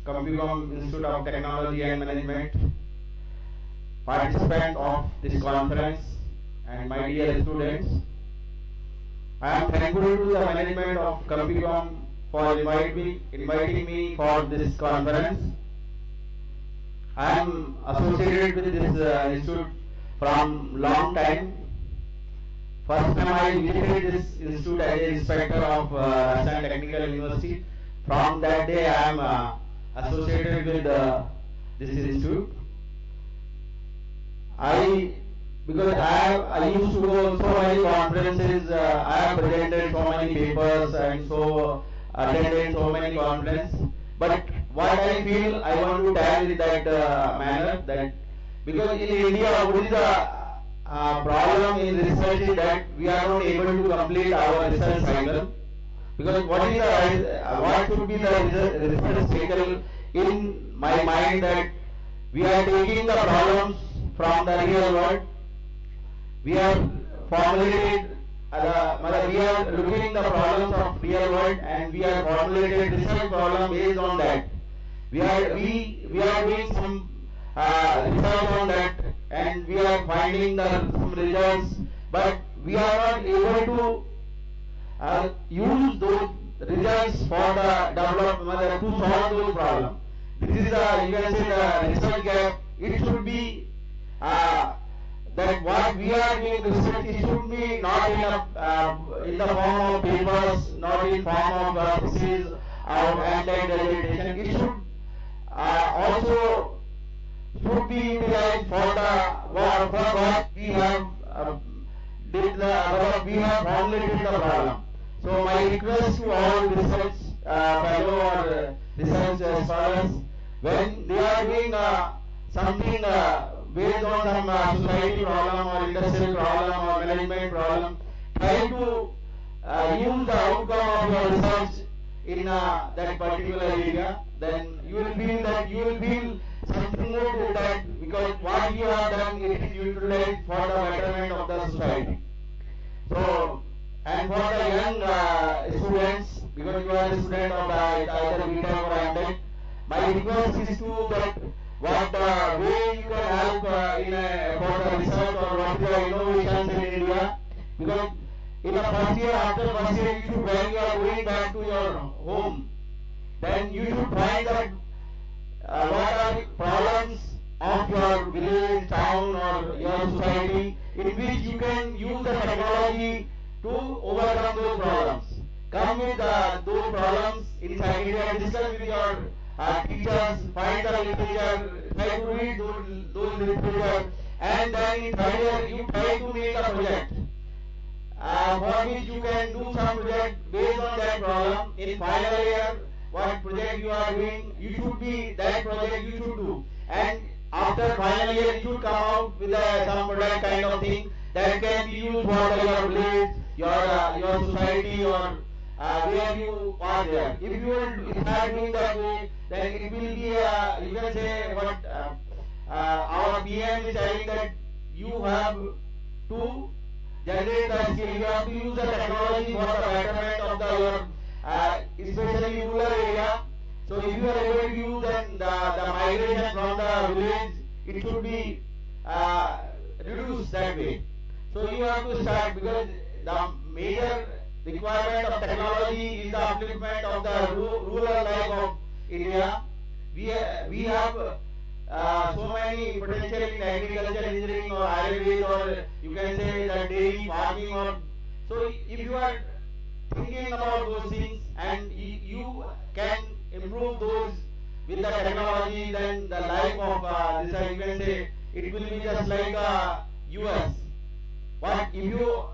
Compugam Institute of Technology and Management, participant of this conference, and my dear students. I am thankful to the management of Compugam for inviting me for this conference. I am associated with this institute from long time. First time I visited this institute as a inspector of Rajasthan Technical University. From that day I am associated with this institute. Because I used to go so many conferences, I have presented so many papers and so attended so many conferences. But what I feel I want to tell in that manner that because in India what is the problem in research is that we are not able to complete our research cycle. Because what should be the research cycle in my mind that we are taking the problems from the real world. We are formulated, we are looking the problems of real world and we are formulated research problem based on that. We are doing some research on that and we are finding some results, but we are not able to use those results for the development to solve those problems. This is the, you can say, the research gap. It should be that what we are doing research, it should be not in the form of papers, not in form of thesis or anti-dissertation. It should also should be utilized for what we have we have formulated the problem. So my request to all research fellow or research scholars, when they are doing something based on some society problem or industrial problem or management problem, try to use the outcome of your research in that particular area. Then you will feel something more to that, because what you have done it is utilized for the betterment of the society. So, and for the young students, because you are a student of either BTech or MTech, my request is to that what way you can help for the research or what is the innovations in India. Because in the first year, after first year, when you are going back to your home, then you should find that what are the problems of your village, town or your society in which you can use the technology to overcome those problems. Come with those problems inside India and discuss with your teachers, find the literature, try to read those literature, and then in third year you try to make a project for which you can do some project based on that problem. In final year, what project you are doing, that project you should do. And after final year, you should come out with some product kind of thing that can be used for your village, your society, or where you are there. If you are doing that way, then it will be, you can say what our PM is telling, that you have to generate the skill, you have to use the technology for the betterment of your especially rural area. So if you are able to use then the migration from the village, it should be reduced that way. So you have to start, because the major requirement of technology is the upliftment of the rural life of India. We have so many potential in agriculture, engineering or Ayurveda, or you can say that dairy farming. Or so if you are thinking about those things and you can improve those with the technology, then the life of this, you can say, it will be just like US. If you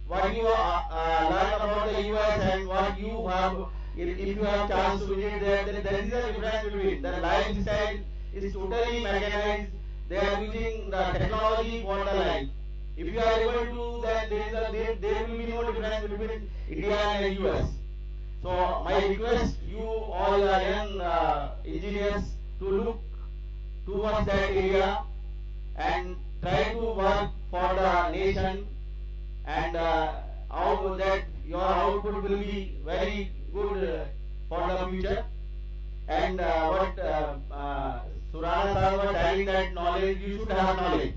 learn about the US and what you have, if you have chance to visit there, then there is a difference between the lifestyle is totally mechanized. They are using the technology for the life. If you are able to, then there will be no difference between India and US. So my request you all young engineers to look towards that area and try to work for the nation, and how that your output will be very good for the future. and what Surana sir was telling, that knowledge, you should have knowledge.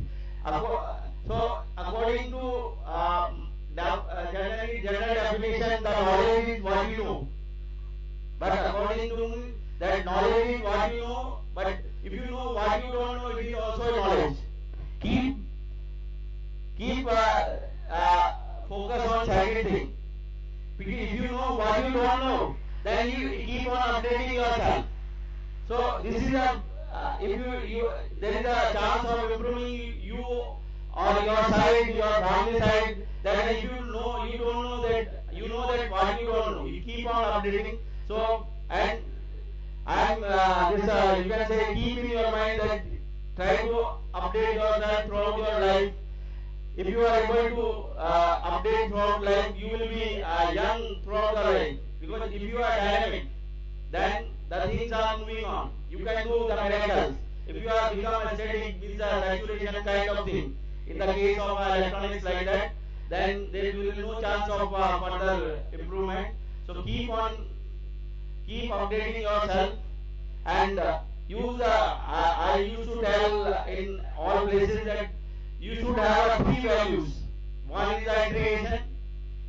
So according to general definition, the knowledge is what you know. But according to me, that knowledge is what you know. But if you know what you don't know, it is also knowledge. Keep focus on second thing. Because if you know what you don't know, then you keep on updating yourself. So this is a if you there is a chance of improving you on your side, your family side. Then if you know you don't know that, you know that what you don't know, you keep on updating. So and I'm this you can say, keep in your mind that try to update yourself throughout your life. If you are able to update throughout life, you will be young throughout the life. Because if you are dynamic, then the things are moving on. You can do the miracles. If you are become a static, with a saturation kind of thing, in the case of electronics like that, then there will be no chance of further improvement. So keep updating yourself, and use I used to tell in all places that you should have three values. One is the integration,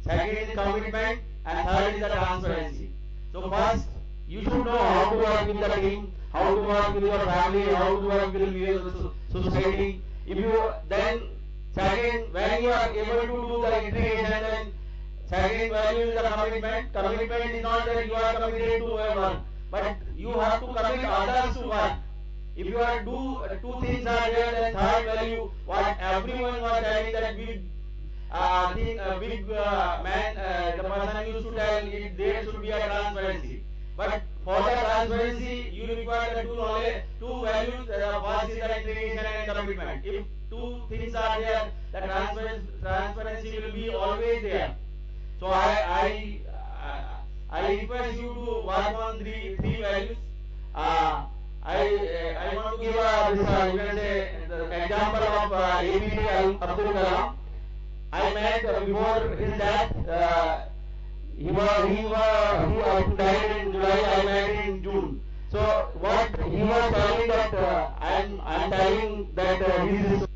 second is commitment, and third is the transparency. So first, you should know how to work with the team, how to work with your family, how to work with your society. If you then second, when you are able to do the integration, then second value is the commitment. Commitment is not that you are committed to work, but you have to commit others to work. If you are two things are there, then third value, what everyone was telling, that big man, the person used to tell it, there should be a transparency. But for the transparency, you require the two values. First is the integration and commitment. If two things are there, the transparency will be always there. So I request you to work on three values. I want to give this, you can say, the example of APJ Abdul Kalam. I met before his death. He died in July. I met in June. So what he was telling, that I'm telling that he is